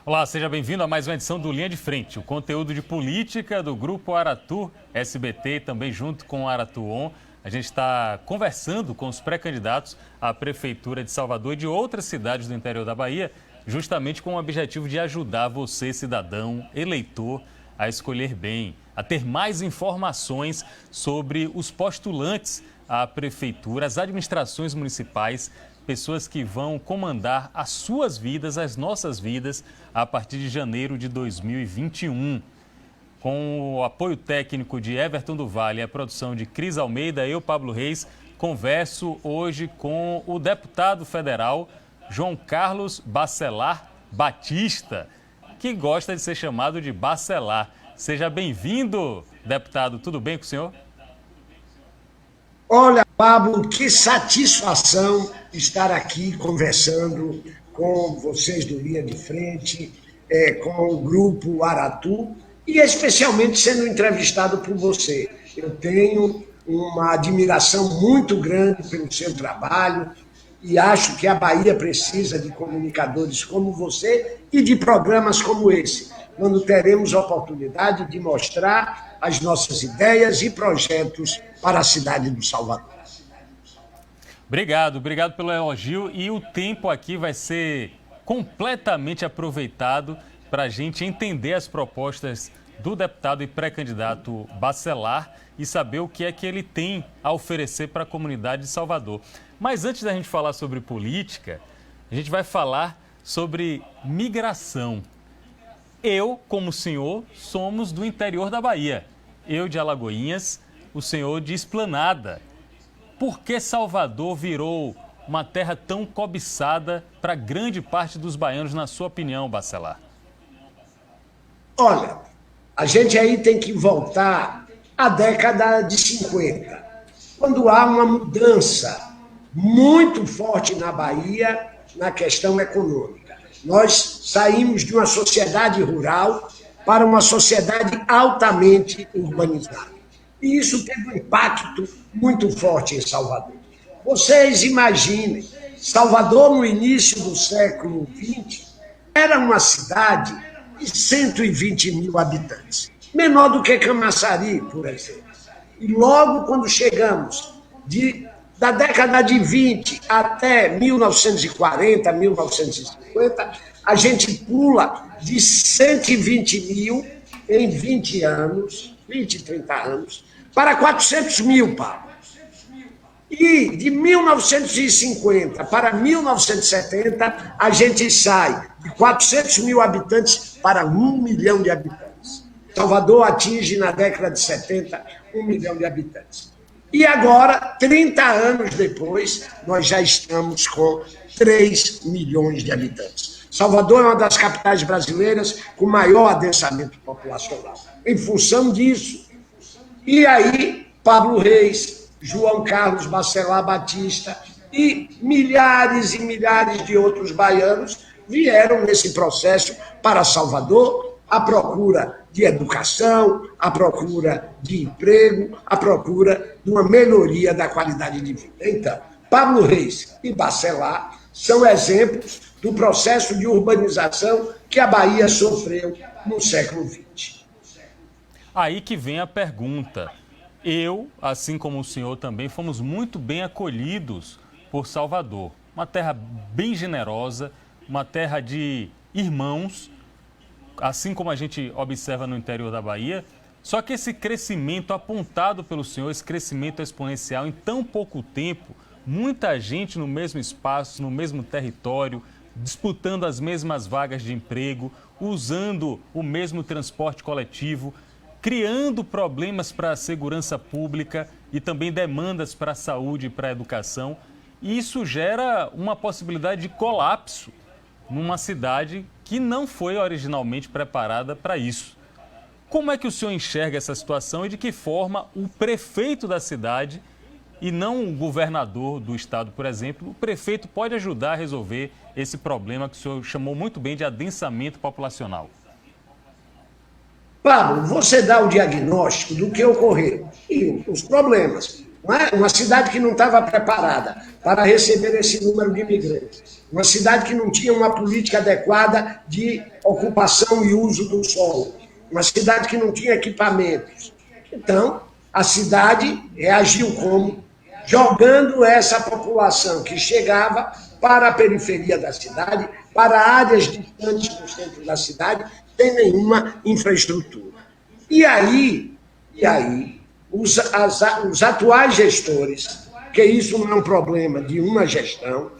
Olá, seja bem-vindo a mais uma edição do Linha de Frente, o conteúdo de política do Grupo Aratu SBT, também junto com o Aratu On. A gente está conversando com os pré-candidatos à Prefeitura de Salvador e de outras cidades do interior da Bahia, justamente com o objetivo de ajudar você, cidadão, eleitor, a escolher bem, a ter mais informações sobre os postulantes à Prefeitura, as administrações municipais, pessoas que vão comandar as suas vidas, as nossas vidas, a partir de janeiro de 2021. Com o apoio técnico de Everton do Vale e a produção de Cris Almeida, eu, Pablo Reis, converso hoje com o deputado federal João Carlos Bacelar Batista, que gosta de ser chamado de Bacelar. Seja bem-vindo, deputado. Tudo bem com o senhor? Olha, Pablo, que satisfação estar aqui conversando com vocês do Linha de Frente, com o Grupo Aratu e especialmente sendo entrevistado por você. Eu tenho uma admiração muito grande pelo seu trabalho e acho que a Bahia precisa de comunicadores como você e de programas como esse, quando teremos a oportunidade de mostrar as nossas ideias e projetos para a cidade do Salvador. Obrigado pelo elogio, e o tempo aqui vai ser completamente aproveitado para a gente entender as propostas do deputado e pré-candidato Bacelar e saber o que é que ele tem a oferecer para a comunidade de Salvador. Mas antes da gente falar sobre política, a gente vai falar sobre migração. Eu, como o senhor, somos do interior da Bahia. Eu de Alagoinhas, o senhor de Esplanada. Por que Salvador virou uma terra tão cobiçada para grande parte dos baianos, na sua opinião, Bacelar? Olha, a gente aí tem que voltar à década de 50, quando há uma mudança muito forte na Bahia na questão econômica. Nós saímos de uma sociedade rural para uma sociedade altamente urbanizada. E isso teve um impacto muito forte em Salvador. Vocês imaginem, Salvador, no início do século XX, era uma cidade de 120 mil habitantes, menor do que Camaçari, por exemplo. E logo quando chegamos da década de 20 até 1940, 1950, a gente pula de 120 mil em 20 anos, 20, 30 anos, para 400 mil, Paulo. E de 1950 para 1970, a gente sai de 400 mil habitantes para 1 milhão de habitantes. Salvador atinge, na década de 70, 1 milhão de habitantes. E agora, 30 anos depois, nós já estamos com 3 milhões de habitantes. Salvador é uma das capitais brasileiras com maior adensamento populacional. Em função disso, e aí, Pablo Reis, João Carlos Bacelar Batista e milhares de outros baianos vieram nesse processo para Salvador, à procura de educação, à procura de emprego, à procura de uma melhoria da qualidade de vida. Então, Pablo Reis e Bacelar são exemplos do processo de urbanização que a Bahia sofreu no século XX. Aí que vem a pergunta. Eu, assim como o senhor também, fomos muito bem acolhidos por Salvador. Uma terra bem generosa, uma terra de irmãos, assim como a gente observa no interior da Bahia. Só que esse crescimento apontado pelo senhor, esse crescimento exponencial em tão pouco tempo, muita gente no mesmo espaço, no mesmo território, disputando as mesmas vagas de emprego, usando o mesmo transporte coletivo, criando problemas para a segurança pública e também demandas para a saúde e para a educação. E isso gera uma possibilidade de colapso numa cidade que não foi originalmente preparada para isso. Como é que o senhor enxerga essa situação e de que forma o prefeito da cidade, e não o governador do estado, por exemplo, o prefeito pode ajudar a resolver esse problema que o senhor chamou muito bem de adensamento populacional? Pablo, você dá o diagnóstico do que ocorreu e os problemas. não é? Uma cidade que não estava preparada para receber esse número de imigrantes, uma cidade que não tinha uma política adequada de ocupação e uso do solo, uma cidade que não tinha equipamentos. Então, a cidade reagiu como? Jogando essa população que chegava para a periferia da cidade, para áreas distantes do centro da cidade, sem nenhuma infraestrutura. E aí os atuais gestores, que isso não é um problema de uma gestão,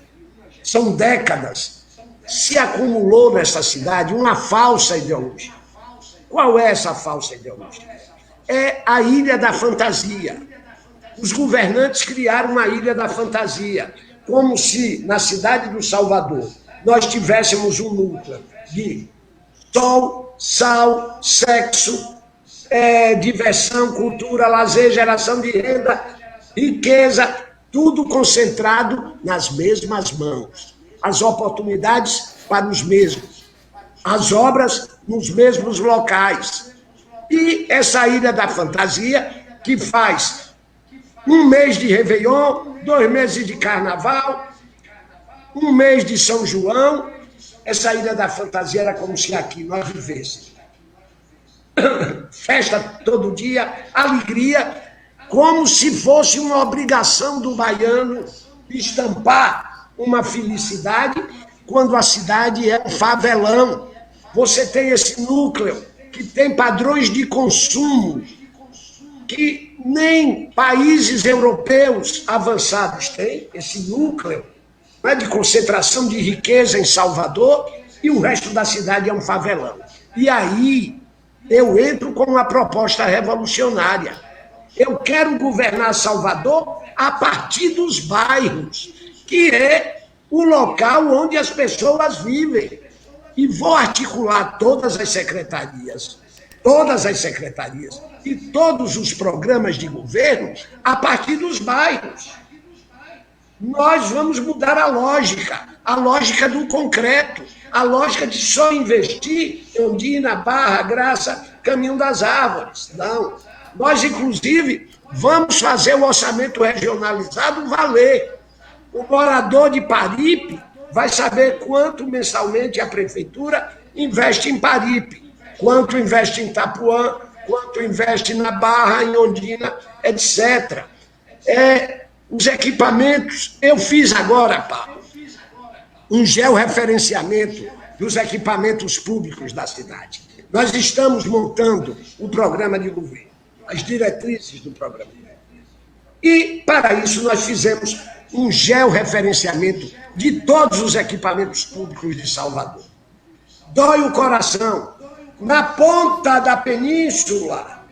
são décadas, se acumulou nessa cidade uma falsa ideologia. Qual é essa falsa ideologia? É a ilha da fantasia. Os governantes criaram uma ilha da fantasia, como se na cidade do Salvador nós tivéssemos um núcleo de sol, sal, sexo, diversão, cultura, lazer, geração de renda, riqueza, tudo concentrado nas mesmas mãos. As oportunidades para os mesmos, as obras nos mesmos locais. E essa ilha da fantasia que faz um mês de Réveillon, 2 meses de Carnaval, 1 mês de São João, essa ilha da fantasia era como se aqui nós vivêssemos. Festa todo dia, alegria, como se fosse uma obrigação do baiano estampar uma felicidade quando a cidade é um favelão. Você tem esse núcleo que tem padrões de consumo que nem países europeus avançados têm, esse núcleo, né, de concentração de riqueza em Salvador, e o resto da cidade é um favelão. E aí eu entro com uma proposta revolucionária. Eu quero governar Salvador a partir dos bairros, que é o local onde as pessoas vivem. E vou articular todas as secretarias e todos os programas de governo a partir dos bairros. Nós vamos mudar a lógica do concreto, a lógica de só investir em Ondina, Barra, Graça, Caminho das Árvores. Não. Nós, inclusive, vamos fazer o orçamento regionalizado valer. O morador de Paripe vai saber quanto mensalmente a prefeitura investe em Paripe, quanto investe em Itapuã, quanto investe na Barra, em Ondina, etc. Os equipamentos, eu fiz agora, Paulo, um georreferenciamento dos equipamentos públicos da cidade. Nós estamos montando o programa de governo, as diretrizes do programa de governo. E, para isso, nós fizemos um georreferenciamento de todos os equipamentos públicos de Salvador. Dói o coração. Na ponta da península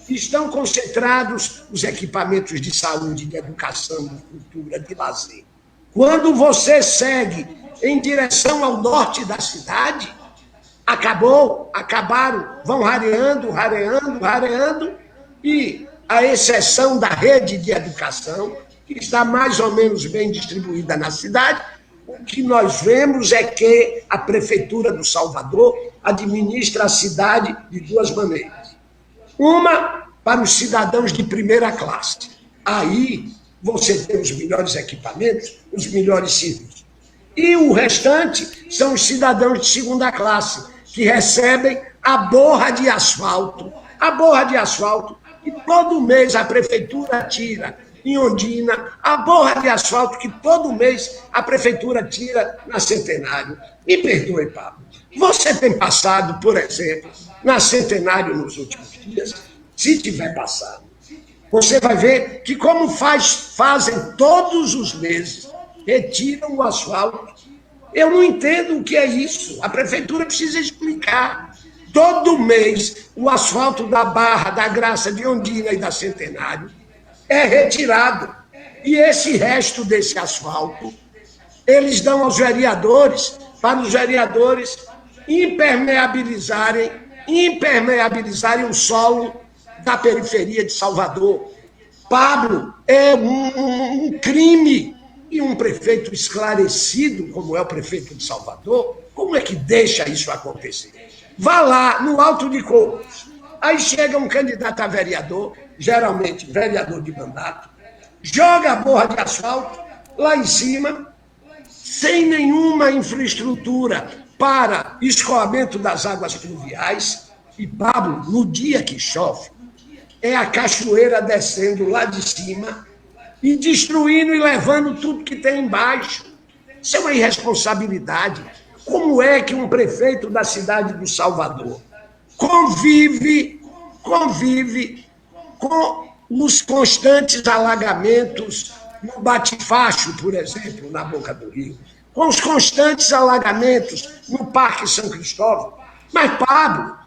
estão concentrados os equipamentos de saúde, de educação, de cultura, de lazer. Quando você segue em direção ao norte da cidade, acabaram, vão rareando, e a exceção da rede de educação, que está mais ou menos bem distribuída na cidade, o que nós vemos é que a Prefeitura do Salvador administra a cidade de 2 maneiras. Uma, para os cidadãos de primeira classe. Aí você tem os melhores equipamentos, os melhores serviços. E o restante são os cidadãos de segunda classe, que recebem a borra de asfalto que todo mês a Prefeitura tira em Ondina, a borra de asfalto que todo mês a Prefeitura tira na Centenário. Me perdoe, Pablo. Você tem passado, por exemplo, na Centenário nos últimos dias? Se tiver passado, você vai ver que como fazem todos os meses, retiram o asfalto. Eu não entendo o que é isso. A Prefeitura precisa explicar. Todo mês, o asfalto da Barra, da Graça, de Ondina e da Centenário é retirado. E esse resto desse asfalto, eles dão aos vereadores, para os vereadores impermeabilizarem o solo da periferia de Salvador. Pablo, é um crime. E um prefeito esclarecido, como é o prefeito de Salvador, como é que deixa isso acontecer? Vá lá, no Alto de Cocos. Aí chega um candidato a vereador, geralmente vereador de mandato, joga a borra de asfalto lá em cima, sem nenhuma infraestrutura para escoamento das águas pluviais. E, Pablo, no dia que chove, é a cachoeira descendo lá de cima e destruindo e levando tudo que tem embaixo. Isso é uma irresponsabilidade. Como é que um prefeito da cidade do Salvador convive com os constantes alagamentos no Bate-Facho, por exemplo, na Boca do Rio, com os constantes alagamentos no Parque São Cristóvão? Mas, Pablo,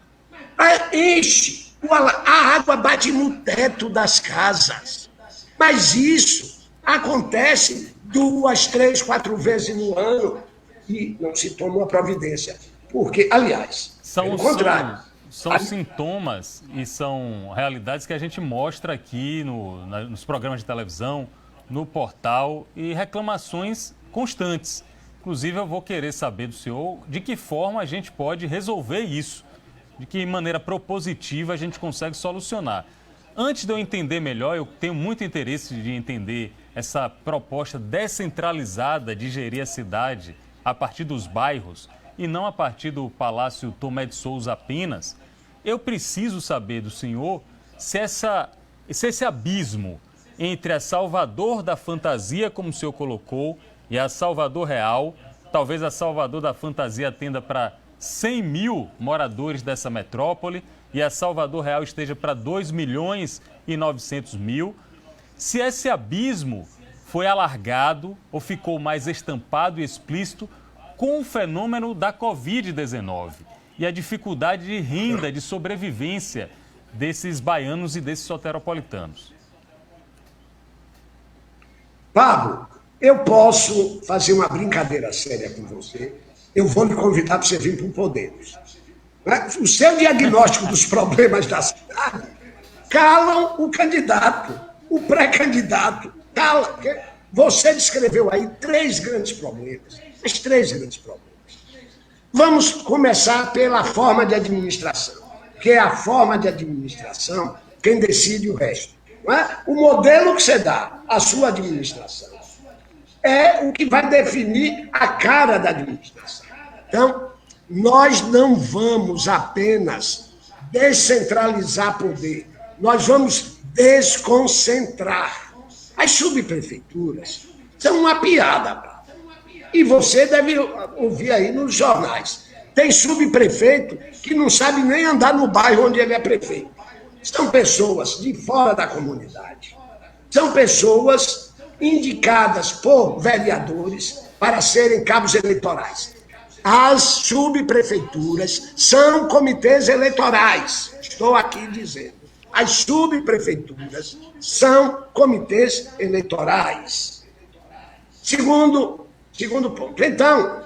enche, a água bate no teto das casas. Mas isso acontece 2, 3, 4 vezes no ano e não se toma uma providência. Porque, aliás, pelo contrário. São sintomas e são realidades que a gente mostra aqui nos programas de televisão, no portal, e reclamações constantes. Inclusive, eu vou querer saber do senhor de que forma a gente pode resolver isso, de que maneira propositiva a gente consegue solucionar. Antes de eu entender melhor, eu tenho muito interesse de entender essa proposta descentralizada de gerir a cidade a partir dos bairros e não a partir do Palácio Tomé de Souza apenas. Eu preciso saber do senhor se esse abismo entre a Salvador da fantasia, como o senhor colocou, e a Salvador real, talvez a Salvador da fantasia atenda para 100 mil moradores dessa metrópole e a Salvador real esteja para 2.900.000, se esse abismo foi alargado ou ficou mais estampado e explícito com o fenômeno da Covid-19 e a dificuldade de renda, de sobrevivência desses baianos e desses soteropolitanos. Pablo, eu posso fazer uma brincadeira séria com você. Eu vou lhe convidar para você vir para o Podemos. O seu diagnóstico dos problemas da cidade calam o candidato, o pré-candidato. Cala. Você descreveu aí 3 grandes problemas. Os 3 grandes problemas. Vamos começar pela forma de administração, que é a forma de administração quem decide o resto. Não é? O modelo que você dá à sua administração é o que vai definir a cara da administração. Então, nós não vamos apenas descentralizar poder, nós vamos desconcentrar. As subprefeituras são uma piada, e você deve ouvir aí nos jornais. Tem subprefeito que não sabe nem andar no bairro onde ele é prefeito. São pessoas de fora da comunidade. São pessoas indicadas por vereadores para serem cabos eleitorais. As subprefeituras são comitês eleitorais. Estou aqui dizendo. As subprefeituras são comitês eleitorais. Segundo ponto. Então,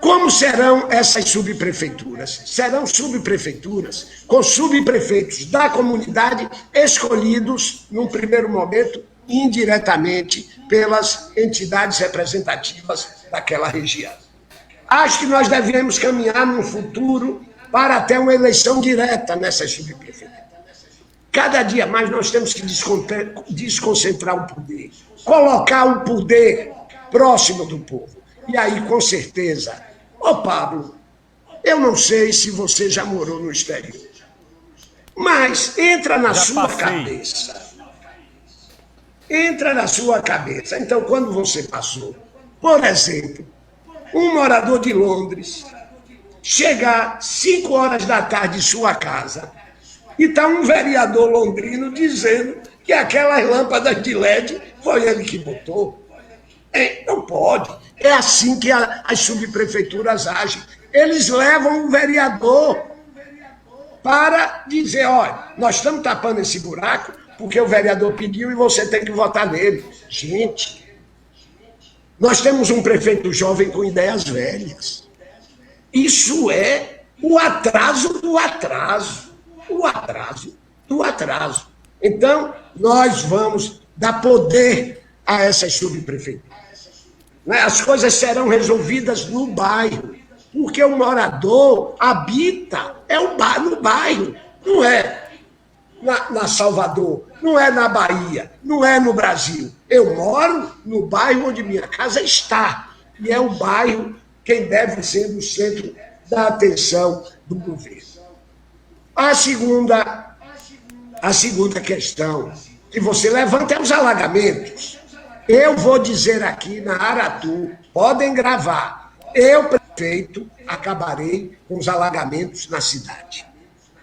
como serão essas subprefeituras? Serão subprefeituras com subprefeitos da comunidade escolhidos, num primeiro momento, indiretamente pelas entidades representativas daquela região. Acho que nós devemos caminhar no futuro para até uma eleição direta nessas subprefeituras. Cada dia mais nós temos que desconcentrar o poder, colocar o poder próximo do povo. E aí, com certeza, Pablo, eu não sei se você já morou no exterior, mas entra na sua cabeça. Entra na sua cabeça. Então, quando você passou, por exemplo, um morador de Londres chegar 5 horas da tarde em sua casa e está um vereador londrino dizendo que aquelas lâmpadas de LED foi ele que botou. Não pode. É assim que as subprefeituras agem. Eles levam o vereador para dizer, olha, nós estamos tapando esse buraco porque o vereador pediu e você tem que votar nele. Gente, nós temos um prefeito jovem com ideias velhas. Isso é o atraso do atraso. O atraso do atraso. Então, nós vamos dar poder a essas subprefeituras. As coisas serão resolvidas no bairro, porque o morador habita no bairro, não é na Salvador não é na Bahia, não é no Brasil. Eu moro no bairro onde minha casa está. E é o bairro quem deve ser o centro da atenção do governo. A segunda questão que você levanta é os alagamentos. Eu vou dizer aqui na Aratu, podem gravar, eu, prefeito, acabarei com os alagamentos na cidade.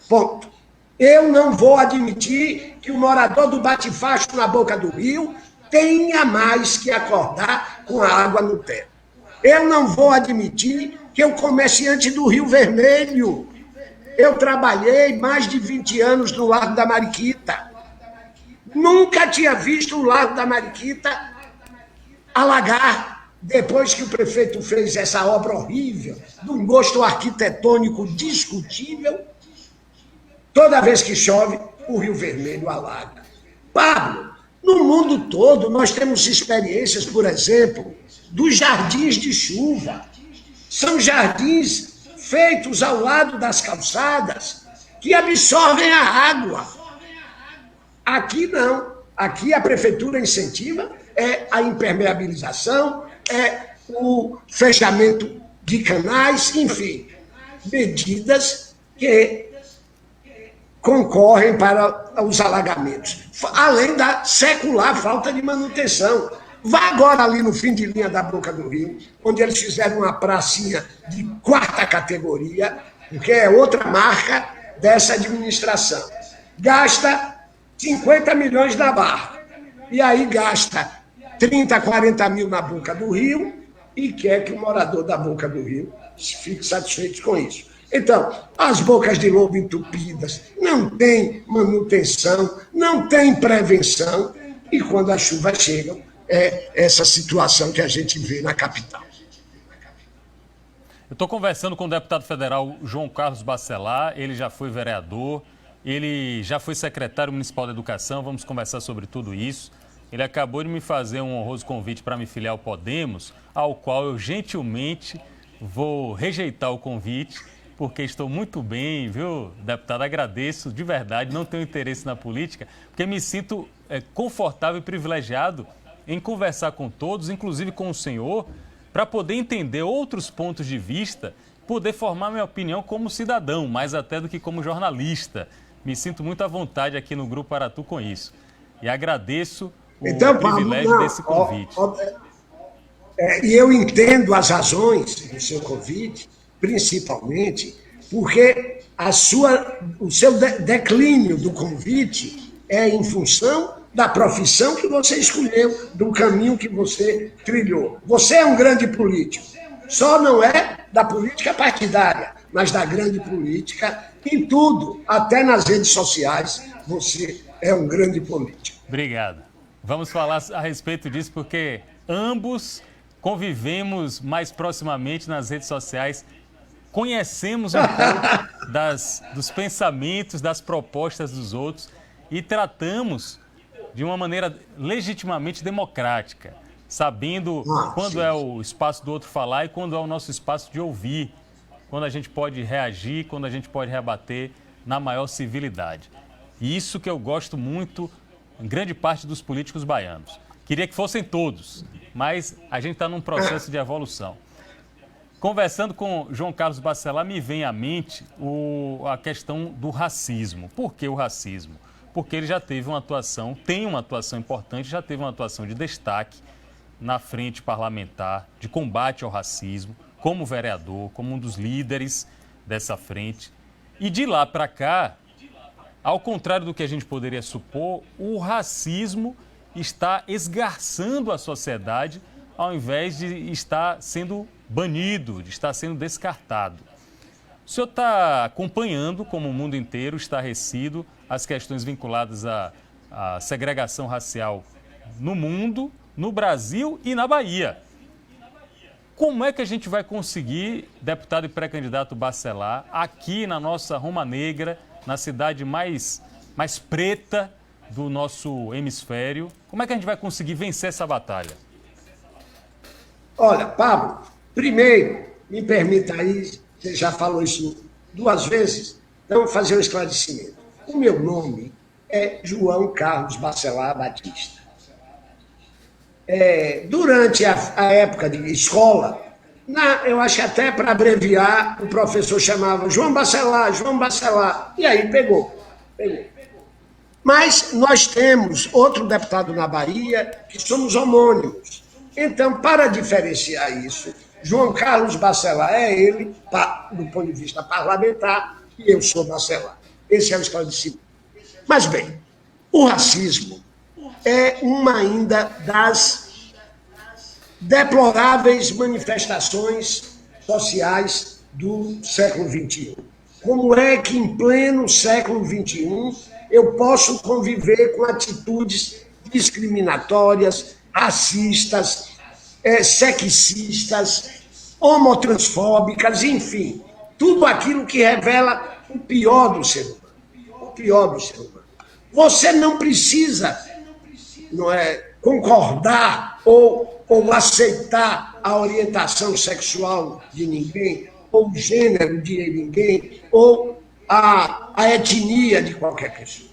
Ponto. Eu não vou admitir que o morador do Bate-Facho na boca do rio tenha mais que acordar com a água no teto. Eu não vou admitir que o comerciante do Rio Vermelho, eu trabalhei mais de 20 anos no Largo da Mariquita, nunca tinha visto o Largo da Mariquita alagar depois que o prefeito fez essa obra horrível, de um gosto arquitetônico discutível. Toda vez que chove, o Rio Vermelho alaga. Pablo, no mundo todo nós temos experiências, por exemplo, dos jardins de chuva. São jardins feitos ao lado das calçadas que absorvem a água. Aqui não. Aqui a prefeitura incentiva a impermeabilização, o fechamento de canais, enfim, medidas que concorrem para os alagamentos, além da secular falta de manutenção. Vá agora ali no fim de linha da Boca do Rio, onde eles fizeram uma pracinha de 4ª categoria, porque é outra marca dessa administração. Gasta 50 milhões na Barra, e aí gasta 30, 40 mil na Boca do Rio e quer que o morador da Boca do Rio fique satisfeito com isso. Então, as bocas de lobo entupidas, não tem manutenção, não tem prevenção, e quando as chuvas chegam, é essa situação que a gente vê na capital. Eu estou conversando com o deputado federal João Carlos Bacelar, ele já foi vereador, ele já foi secretário municipal de educação, vamos conversar sobre tudo isso. Ele acabou de me fazer um honroso convite para me filiar ao Podemos, ao qual eu gentilmente vou rejeitar o convite, porque estou muito bem, viu, deputado? Agradeço de verdade, não tenho interesse na política, porque me sinto confortável e privilegiado em conversar com todos, inclusive com o senhor, para poder entender outros pontos de vista, poder formar minha opinião como cidadão, mais até do que como jornalista. Me sinto muito à vontade aqui no Grupo Aratu com isso. E agradeço o privilégio desse convite. E eu entendo as razões do seu convite, principalmente porque o seu declínio do convite é em função da profissão que você escolheu, do caminho que você trilhou. Você é um grande político, só não é da política partidária, mas da grande política em tudo, até nas redes sociais, você é um grande político. Obrigado. Vamos falar a respeito disso porque ambos convivemos mais proximamente nas redes sociais, conhecemos um pouco dos pensamentos, das propostas dos outros e tratamos de uma maneira legitimamente democrática, sabendo quando é o espaço do outro falar e quando é o nosso espaço de ouvir, quando a gente pode reagir, quando a gente pode rebater na maior civilidade. E isso que eu gosto muito em grande parte dos políticos baianos. Queria que fossem todos, mas a gente está num processo de evolução. Conversando com João Carlos Bacelar, me vem à mente a questão do racismo. Por que o racismo? Porque ele já teve uma atuação, tem uma atuação importante, já teve uma atuação de destaque na frente parlamentar de combate ao racismo, como vereador, como um dos líderes dessa frente. E de lá para cá, ao contrário do que a gente poderia supor, o racismo está esgarçando a sociedade ao invés de estar sendo banido, de estar sendo descartado. O senhor está acompanhando, como o mundo inteiro, estarrecido, as questões vinculadas à segregação racial no mundo, no Brasil e na Bahia. Como é que a gente vai conseguir, deputado e pré-candidato Bacelar, aqui na nossa Roma Negra, na cidade mais preta do nosso hemisfério, como é que a gente vai conseguir vencer essa batalha? Olha, Pablo, primeiro, me permita aí, você já falou isso 2 vezes, então vou fazer um esclarecimento. O meu nome é João Carlos Bacelar Batista. Durante a época de escola, eu acho que até para abreviar, o professor chamava João Bacelar, e aí pegou. Mas nós temos outro deputado na Bahia que somos homônimos. Então, para diferenciar isso, João Carlos Bacelar é ele, do ponto de vista parlamentar, e eu sou Bacelar. Esse é o esclarecimento. Mas, bem, o racismo é uma ainda das deploráveis manifestações sociais do século XXI. Como é que, em pleno século XXI, eu posso conviver com atitudes discriminatórias, racistas, sexistas, homotransfóbicas, enfim, tudo aquilo que revela o pior do ser humano. O pior do ser humano. Você não precisa concordar ou aceitar a orientação sexual de ninguém, ou o gênero de ninguém, ou a etnia de qualquer pessoa.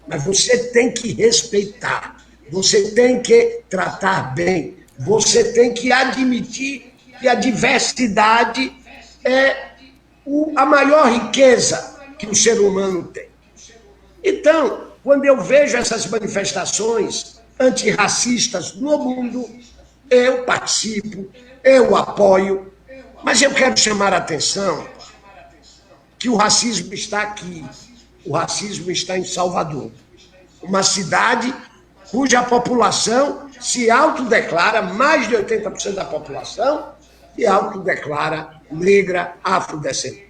Mas você tem que respeitar, você tem que tratar bem, você tem que admitir que a diversidade é a maior riqueza que o ser humano tem. Então, quando eu vejo essas manifestações antirracistas no mundo, eu participo, eu apoio, mas eu quero chamar a atenção que o racismo está aqui, o racismo está em Salvador, uma cidade cuja população se autodeclara, mais de 80% da população, se autodeclara negra, afrodescendente.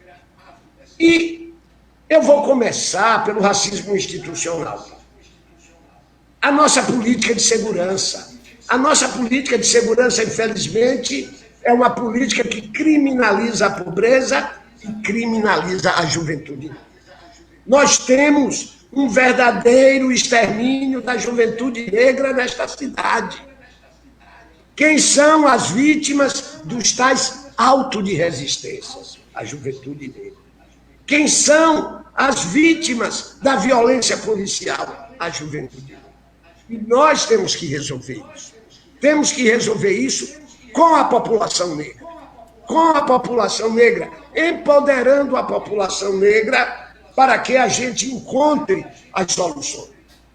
E eu vou começar pelo racismo institucional. A nossa política de segurança. A nossa política de segurança, infelizmente, é uma política que criminaliza a pobreza e criminaliza a juventude. Nós temos um verdadeiro extermínio da juventude negra nesta cidade. Quem são as vítimas dos tais autos de resistências? A juventude negra. Quem são as vítimas da violência policial? A juventude negra. E nós temos que resolver isso. Temos que resolver isso com a população negra. Com a população negra, empoderando a população negra para que a gente encontre as soluções.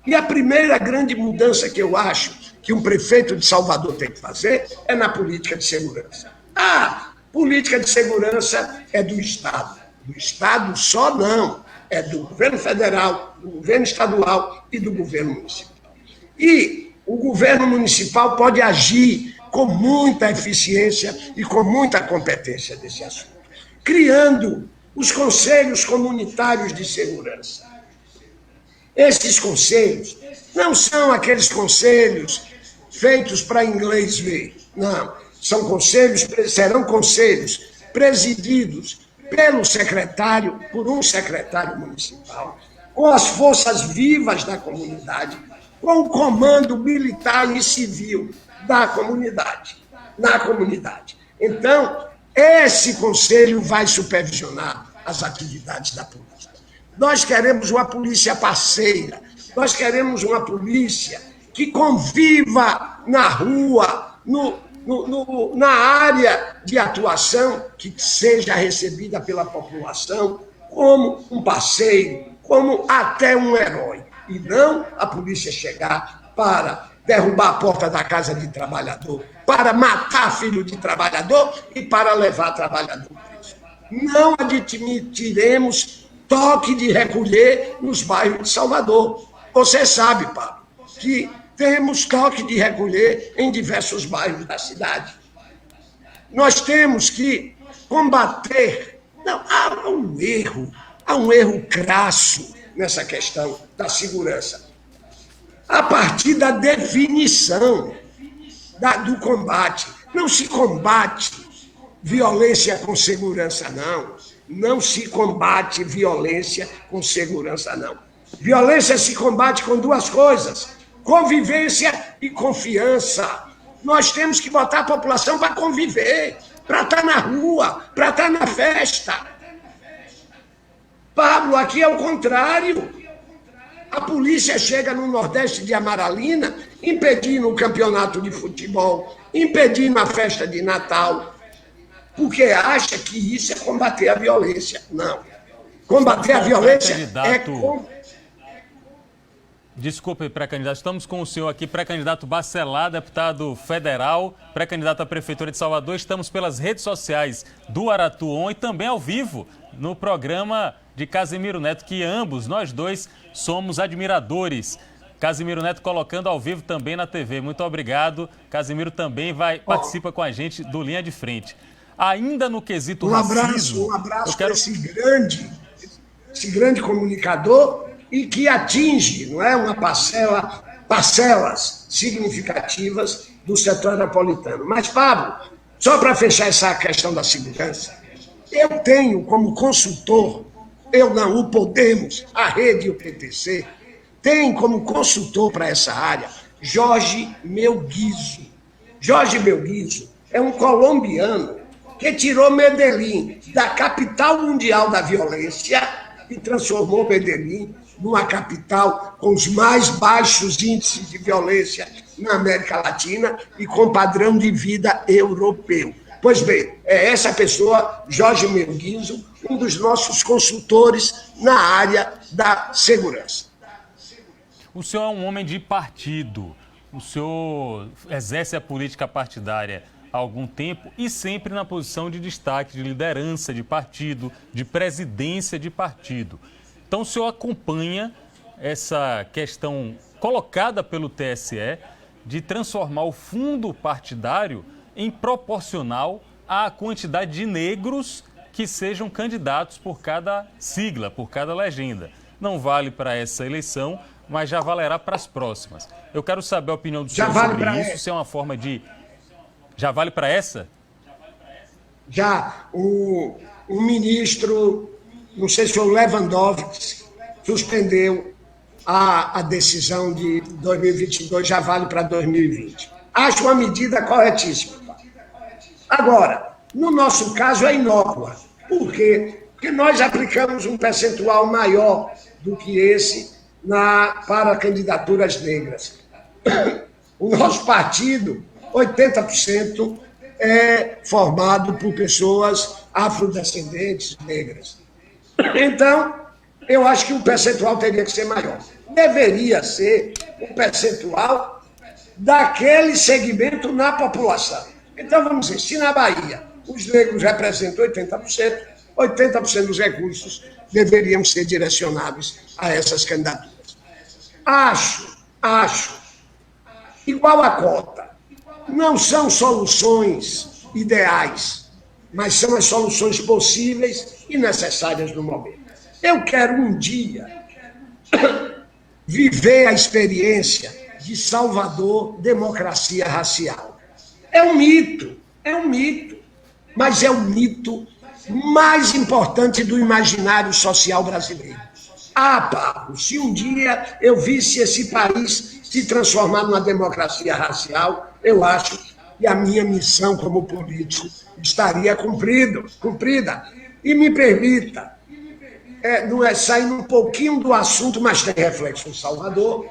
E a primeira grande mudança que eu acho que um prefeito de Salvador tem que fazer é na política de segurança. A política de segurança é do Estado. Do Estado só não. É do governo federal, do governo estadual e do governo municipal. E o governo municipal pode agir com muita eficiência e com muita competência desse assunto, criando os conselhos comunitários de segurança. Esses conselhos não são aqueles conselhos feitos para inglês ver, não. Serão conselhos presididos por um secretário municipal, com as forças vivas da comunidade, com o comando militar e civil da comunidade, na comunidade. Então, esse conselho vai supervisionar as atividades da polícia. Nós queremos uma polícia parceira, nós queremos uma polícia que conviva na rua, na área de atuação, que seja recebida pela população como um parceiro, como até um herói. E não a polícia chegar para derrubar a porta da casa de trabalhador, para matar filho de trabalhador e para levar trabalhador preso. Não admitiremos toque de recolher nos bairros de Salvador. Você sabe, Pablo, que temos toque de recolher em diversos bairros da cidade. Nós temos que combater. Não, há um erro crasso nessa questão da segurança. A partir da definição do combate. Não se combate violência com segurança, não. Não se combate violência com segurança, não. Violência se combate com duas coisas: convivência e confiança. Nós temos que botar a população para conviver, para estar na rua, para estar na festa. Pablo, aqui é o contrário. A polícia chega no Nordeste de Amaralina, impedindo o campeonato de futebol, impedindo a festa de Natal, porque acha que isso é combater a violência. Não. Combater a violência é... Desculpe, pré-candidato. Estamos com o senhor aqui, pré-candidato Bacelar, deputado federal, pré-candidato à Prefeitura de Salvador. Estamos pelas redes sociais do Aratu On e também ao vivo no programa de Casimiro Neto, que ambos, nós dois, somos admiradores. Casimiro Neto colocando ao vivo também na TV. Muito obrigado. Casimiro também participa com a gente do Linha de Frente. Ainda no quesito racismo... Um abraço para esse grande comunicador e que atinge, não é, parcelas significativas do setor napolitano. Mas, Pablo, só para fechar essa questão da segurança, eu tenho como consultor, o Podemos, a Rede e o PTC, tem como consultor para essa área Jorge Melguizo. Jorge Melguizo é um colombiano que tirou Medellín da capital mundial da violência e transformou Medellín numa capital com os mais baixos índices de violência na América Latina e com padrão de vida europeu. Pois bem, é essa pessoa, Jorge Melguizo, um dos nossos consultores na área da segurança. O senhor é um homem de partido, o senhor exerce a política partidária há algum tempo e sempre na posição de destaque, de liderança de partido, de presidência de partido. Então, o senhor acompanha essa questão colocada pelo TSE de transformar o fundo partidário em proporcional à quantidade de negros que sejam candidatos por cada sigla, por cada legenda. Não vale para essa eleição, mas já valerá para as próximas. Eu quero saber a opinião do senhor sobre isso, se é uma forma de... Já vale para essa? Já. O ministro, não sei se foi o Lewandowski, suspendeu a decisão de 2022, já vale para 2020. Acho uma medida corretíssima. Agora, no nosso caso é inócua. Por quê? Porque nós aplicamos um percentual maior do que esse para candidaturas negras. O nosso partido, 80% é formado por pessoas afrodescendentes negras. Então, eu acho que o percentual teria que ser maior. Deveria ser o percentual daquele segmento na população. Então, vamos dizer, se na Bahia os negros representam 80% dos recursos deveriam ser direcionados a essas candidaturas. Acho, igual a cota, não são soluções ideais, mas são as soluções possíveis e necessárias no momento. Eu quero um dia viver a experiência de Salvador, democracia racial. É um mito, mas é o mito mais importante do imaginário social brasileiro. Pablo, se um dia eu visse esse país se transformar numa democracia racial, eu acho que a minha missão como político estaria cumprida. E me permita, não é saindo um pouquinho do assunto, mas tem reflexo em Salvador.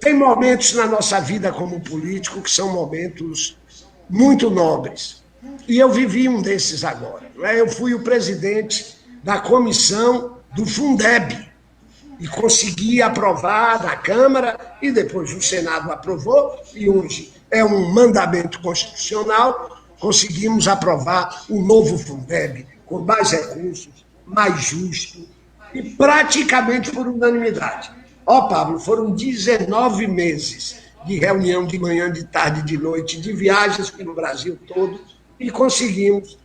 Tem momentos na nossa vida como político que são momentos muito nobres. E eu vivi um desses agora. Eu fui o presidente da comissão do Fundeb e consegui aprovar na Câmara e depois o Senado aprovou e hoje é um mandamento constitucional, conseguimos aprovar o novo Fundeb com mais recursos, mais justo e praticamente por unanimidade. Pablo, foram 19 meses de reunião de manhã, de tarde, de noite, de viagens pelo Brasil todo e conseguimos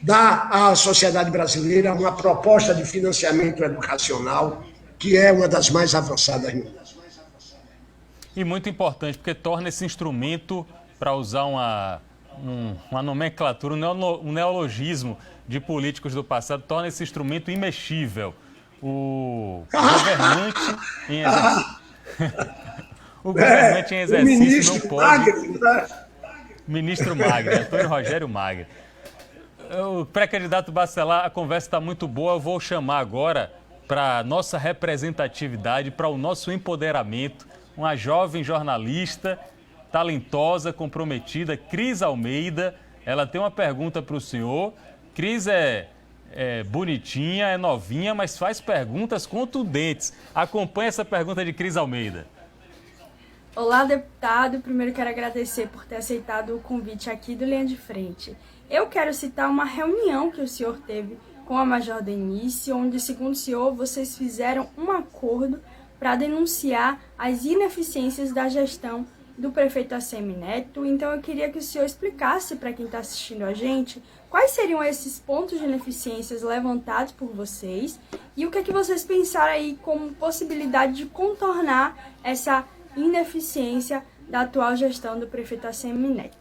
dar à sociedade brasileira uma proposta de financiamento educacional que é uma das mais avançadas no mundo. E muito importante, porque torna esse instrumento, para usar uma nomenclatura, um neologismo de políticos do passado, torna esse instrumento imexível. O governante em exercício, o governante em exercício não pode... Ministro Magre, Antônio Rogério Magre. O pré-candidato Bacelar, a conversa está muito boa, eu vou chamar agora para a nossa representatividade, para o nosso empoderamento, uma jovem jornalista, talentosa, comprometida, Cris Almeida. Ela tem uma pergunta para o senhor. Cris é bonitinha, é novinha, mas faz perguntas contundentes. Acompanhe essa pergunta de Cris Almeida. Olá, deputado. Primeiro quero agradecer por ter aceitado o convite aqui do Linha de Frente. Eu quero citar uma reunião que o senhor teve com a Major Denise, onde, segundo o senhor, vocês fizeram um acordo para denunciar as ineficiências da gestão do prefeito ACM Neto. Então eu queria que o senhor explicasse para quem está assistindo a gente quais seriam esses pontos de ineficiências levantados por vocês e o que é que vocês pensaram aí como possibilidade de contornar essa ineficiência da atual gestão do prefeito ACM Neto.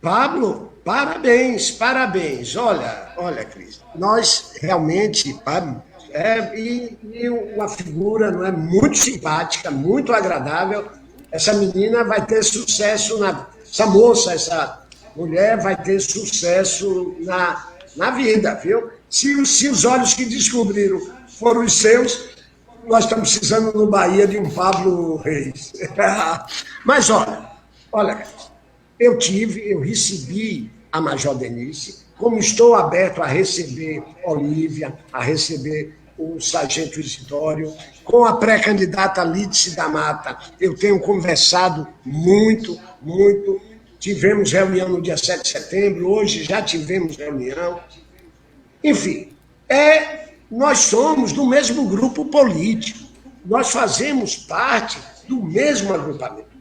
Pablo, parabéns. Olha, Cris, nós realmente, Pablo, e uma figura, não é, muito simpática, muito agradável. Essa menina vai ter sucesso, essa mulher vai ter sucesso na vida, viu? Se os olhos que descobriram foram os seus, nós estamos precisando no Bahia de um Pablo Reis. Mas olha, eu recebi a Major Denise, como estou aberto a receber Olívia, a receber o Sargento Isidório, com a pré-candidata Lídice da Mata, eu tenho conversado muito, tivemos reunião no dia 7 de setembro, hoje já tivemos reunião, enfim, nós somos do mesmo grupo político, nós fazemos parte do mesmo agrupamento.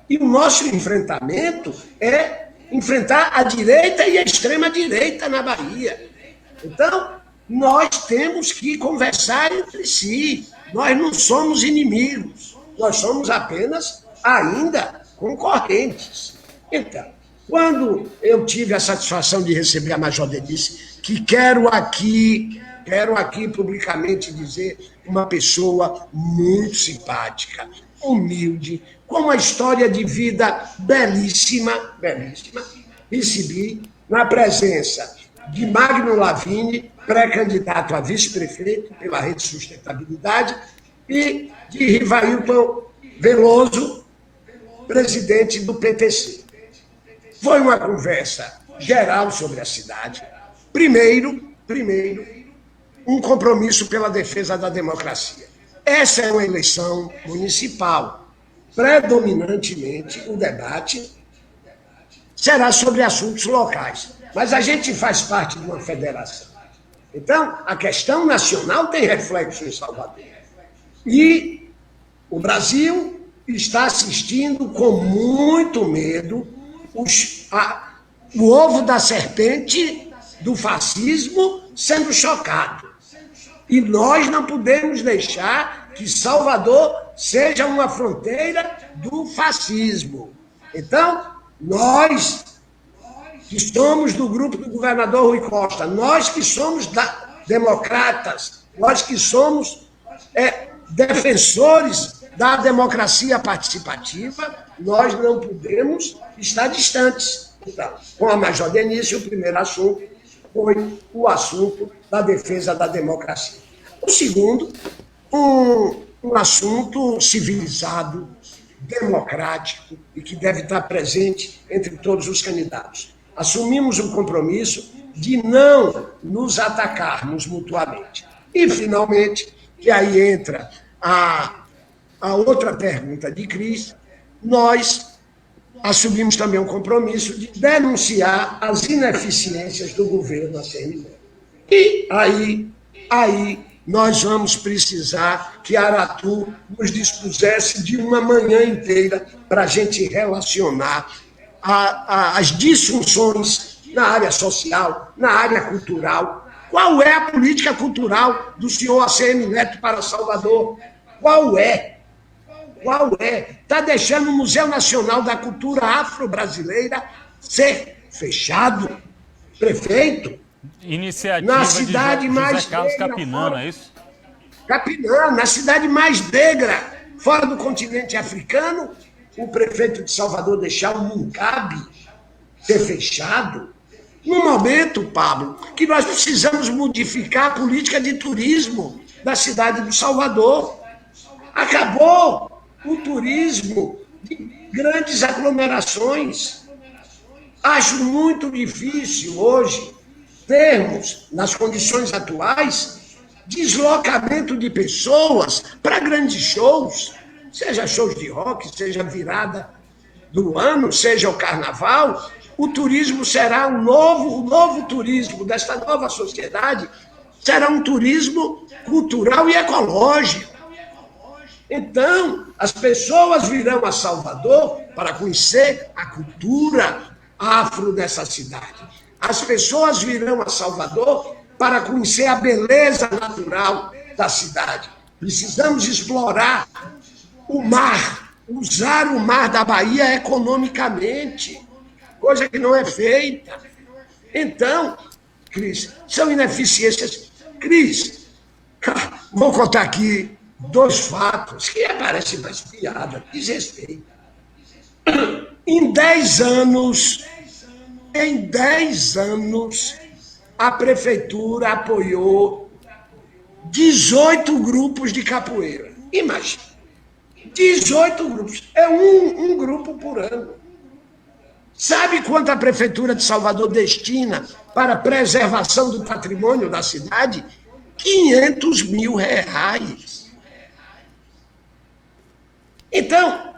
E o nosso enfrentamento é enfrentar a direita e a extrema-direita na Bahia. Então, nós temos que conversar entre si. Nós não somos inimigos, nós somos apenas ainda concorrentes. Então, quando eu tive a satisfação de receber a Major Denise, que quero aqui publicamente dizer, uma pessoa muito simpática, humilde, com uma história de vida belíssima, recebi na presença de Magno Lavigne, pré-candidato a vice-prefeito pela Rede de Sustentabilidade, e de Rivailton Veloso, presidente do PTC. Foi uma conversa geral sobre a cidade. Primeiro, um compromisso pela defesa da democracia. Essa é uma eleição municipal. Predominantemente, o debate será sobre assuntos locais. Mas a gente faz parte de uma federação. Então, a questão nacional tem reflexo em Salvador. E o Brasil está assistindo com muito medo o ovo da serpente do fascismo sendo chocado. E nós não podemos deixar que Salvador seja uma fronteira do fascismo. Então, nós que somos do grupo do governador Rui Costa, nós que somos democratas, nós que somos defensores da democracia participativa, nós não podemos estar distantes. Então, com a Major Denise, o primeiro assunto foi o assunto da defesa da democracia. O segundo, um assunto civilizado, democrático e que deve estar presente entre todos os candidatos. Assumimos um compromisso de não nos atacarmos mutuamente. E, finalmente, que aí entra a outra pergunta de Cris, nós assumimos também um compromisso de denunciar as ineficiências do governo ACM Neto. E aí nós vamos precisar que Aratu nos dispusesse de uma manhã inteira para a gente relacionar as disfunções na área social, na área cultural. Qual é a política cultural do senhor ACM Neto para Salvador? Qual é? Está deixando o Museu Nacional da Cultura Afro-Brasileira ser fechado? Prefeito? Iniciativa na cidade de mais José Carlos negra, Capinano, é isso? Capinã, na cidade mais negra, fora do continente africano, o prefeito de Salvador deixar o Muncabe ser fechado. No momento, Pablo, que nós precisamos modificar a política de turismo da cidade de Salvador. Acabou o turismo de grandes aglomerações. Acho muito difícil hoje termos, nas condições atuais, deslocamento de pessoas para grandes shows, seja shows de rock, seja virada do ano, seja o carnaval. O turismo será o novo turismo desta nova sociedade, será um turismo cultural e ecológico. Então, as pessoas virão a Salvador para conhecer a cultura afro dessa cidade. As pessoas virão a Salvador para conhecer a beleza natural da cidade. Precisamos explorar o mar, usar o mar da Bahia economicamente, coisa que não é feita. Então, Cris, são ineficiências. Cris, vou contar aqui 2 fatos que parecem mais piada, desrespeito. Em 10 anos, a prefeitura apoiou 18 grupos de capoeira. Imagina, 18 grupos. É um grupo por ano. Sabe quanto a Prefeitura de Salvador destina para a preservação do patrimônio da cidade? R$500 mil. Então,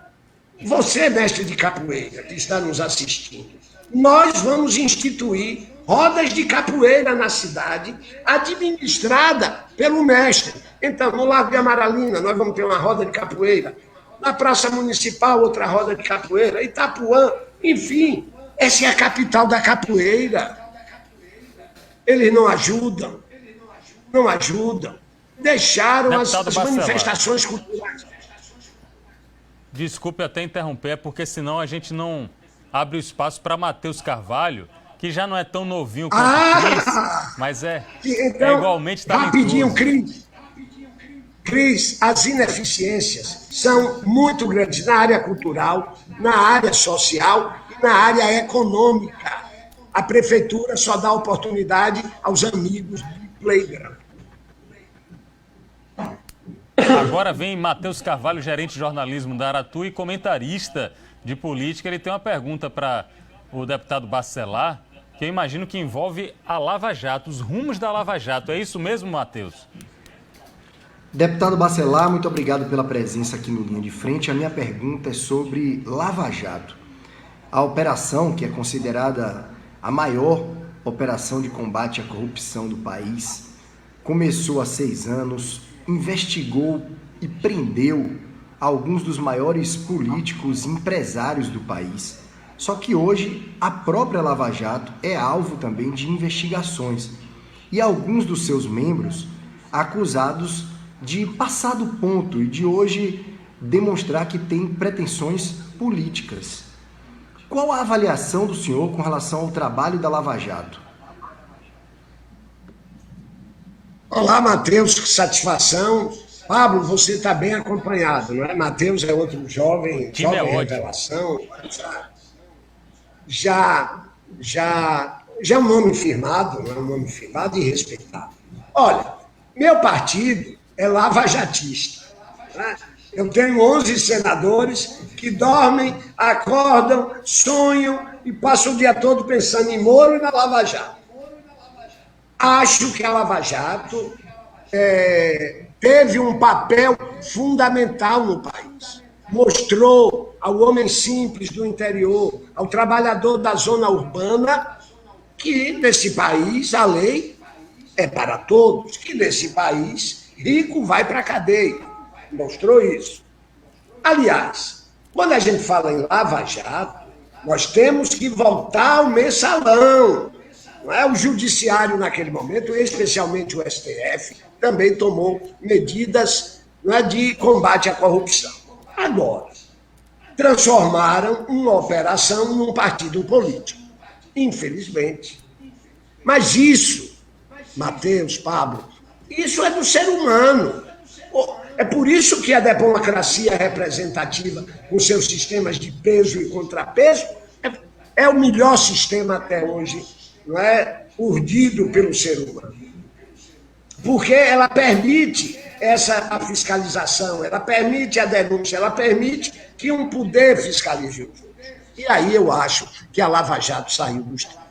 você, mestre de capoeira, que está nos assistindo, nós vamos instituir rodas de capoeira na cidade, administrada pelo mestre. Então, no Largo de Amaralina, nós vamos ter uma roda de capoeira. Na Praça Municipal, outra roda de capoeira. Itapuã, enfim, essa é a capital da capoeira. Eles não ajudam. Deixaram as manifestações culturais. Desculpe até interromper, porque senão a gente não abre o espaço para Matheus Carvalho, que já não é tão novinho quanto o Cris, mas então, é igualmente talentoso. Rapidinho, Cris, as ineficiências são muito grandes na área cultural, na área social e na área econômica. A prefeitura só dá oportunidade aos amigos de playground. Agora vem Matheus Carvalho, gerente de jornalismo da Aratu e comentarista de política. Ele tem uma pergunta para o deputado Bacelar, que eu imagino que envolve a Lava Jato, os rumos da Lava Jato. É isso mesmo, Matheus? Deputado Bacelar, muito obrigado pela presença aqui no Linha de Frente. A minha pergunta é sobre Lava Jato. A operação, que é considerada a maior operação de combate à corrupção do país, começou há 6 anos, investigou e prendeu alguns dos maiores políticos e empresários do país. Só que hoje a própria Lava Jato é alvo também de investigações e alguns dos seus membros acusados de passar do ponto e de hoje demonstrar que tem pretensões políticas. Qual a avaliação do senhor com relação ao trabalho da Lava Jato? Olá, Matheus, que satisfação. Pablo, você está bem acompanhado, não é? Matheus é outro jovem revelação. Já é um nome firmado, não é um nome firmado e respeitado. Olha, meu partido é lavajatista. Né? Eu tenho 11 senadores que dormem, acordam, sonham e passam o dia todo pensando em Moro e na Lava Jato. Acho que a Lava Jato teve um papel fundamental no país. Mostrou ao homem simples do interior, ao trabalhador da zona urbana, que nesse país a lei é para todos, que nesse país rico vai para a cadeia. Mostrou isso. Aliás, quando a gente fala em Lava Jato, nós temos que voltar ao mensalão. Não é? O judiciário, naquele momento, especialmente o STF, também tomou medidas, não é, de combate à corrupção. Agora, transformaram uma operação num partido político, infelizmente. Mas isso, Matheus, Pablo, isso é do ser humano. É por isso que a democracia representativa, com seus sistemas de peso e contrapeso, é o melhor sistema até hoje não é, urdido pelo ser humano. Porque ela permite a fiscalização, ela permite a denúncia, ela permite que um poder fiscalize o outro. E aí eu acho que a Lava Jato saiu dos trilhos,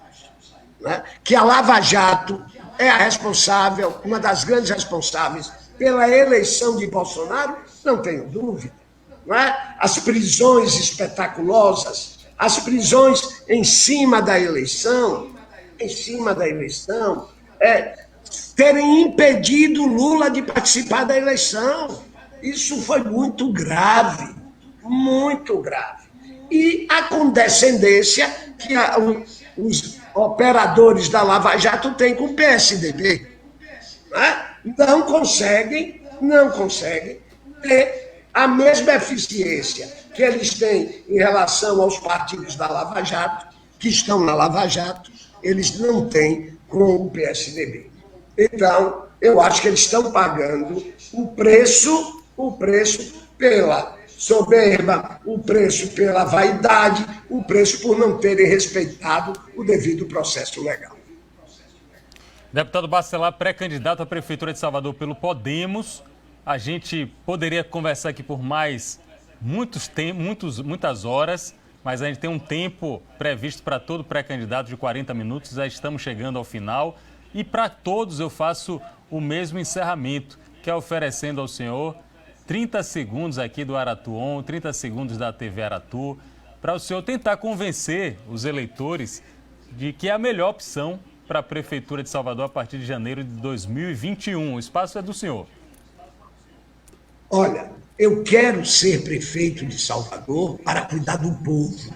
né? Que a Lava Jato é a responsável, uma das grandes responsáveis pela eleição de Bolsonaro, não tenho dúvida. Não é? As prisões espetaculosas, as prisões em cima da eleição, terem impedido Lula de participar da eleição. Isso foi muito grave, muito grave. E a condescendência que os operadores da Lava Jato têm com o PSDB. Né? Não conseguem ter a mesma eficiência que eles têm em relação aos partidos da Lava Jato, que estão na Lava Jato, eles não têm com o PSDB. Então, eu acho que eles estão pagando o preço pela soberba, o preço pela vaidade, o preço por não terem respeitado o devido processo legal. Deputado Bacelar, pré-candidato à Prefeitura de Salvador pelo Podemos. A gente poderia conversar aqui por mais muitas horas, mas a gente tem um tempo previsto para todo pré-candidato de 40 minutos, já estamos chegando ao final. E para todos eu faço o mesmo encerramento, que é oferecendo ao senhor 30 segundos aqui do Aratu On, 30 segundos da TV Aratu, para o senhor tentar convencer os eleitores de que é a melhor opção para a Prefeitura de Salvador a partir de janeiro de 2021. O espaço é do senhor. Olha, eu quero ser prefeito de Salvador para cuidar do povo.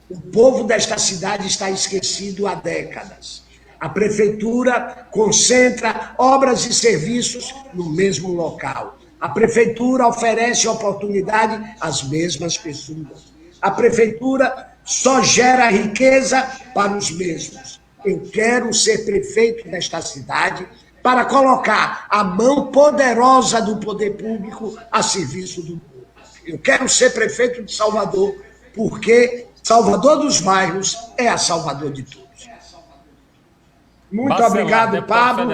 O povo desta cidade está esquecido há décadas. A prefeitura concentra obras e serviços no mesmo local. A prefeitura oferece oportunidade às mesmas pessoas. A prefeitura só gera riqueza para os mesmos. Eu quero ser prefeito desta cidade para colocar a mão poderosa do poder público a serviço do povo. Eu quero ser prefeito de Salvador porque Salvador dos bairros é a Salvador de todos. Muito Bacelar, obrigado, Pablo.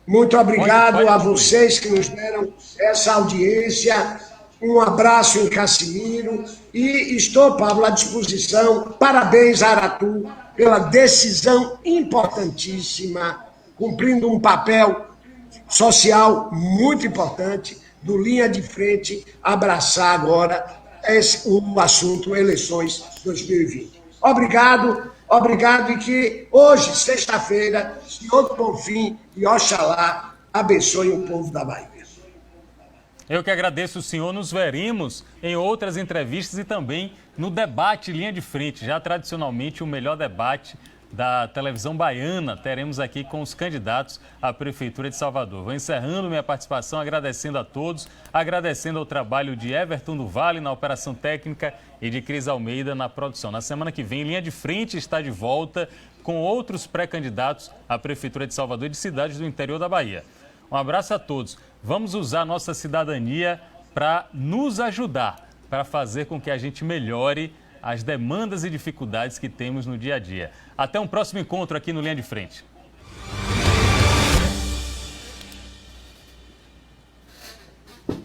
Muito obrigado a vocês que nos deram essa audiência. Um abraço em Casimiro. E estou, Pablo, à disposição. Parabéns, Aratu, pela decisão importantíssima, cumprindo um papel social muito importante do Linha de Frente, abraçar agora o assunto eleições 2020. Obrigado e que hoje, sexta-feira, Senhor do Bonfim e Oxalá abençoe o povo da Bahia. Eu que agradeço o senhor, nos veremos em outras entrevistas e também no debate Linha de Frente, já tradicionalmente o melhor debate da televisão baiana, teremos aqui com os candidatos à Prefeitura de Salvador. Vou encerrando minha participação, agradecendo a todos, agradecendo ao trabalho de Everton do Vale na operação técnica e de Cris Almeida na produção. Na semana que vem, Linha de Frente está de volta com outros pré-candidatos à Prefeitura de Salvador e de cidades do interior da Bahia. Um abraço a todos. Vamos usar nossa cidadania para nos ajudar, para fazer com que a gente melhore as demandas e dificuldades que temos no dia a dia. Até um próximo encontro aqui no Linha de Frente.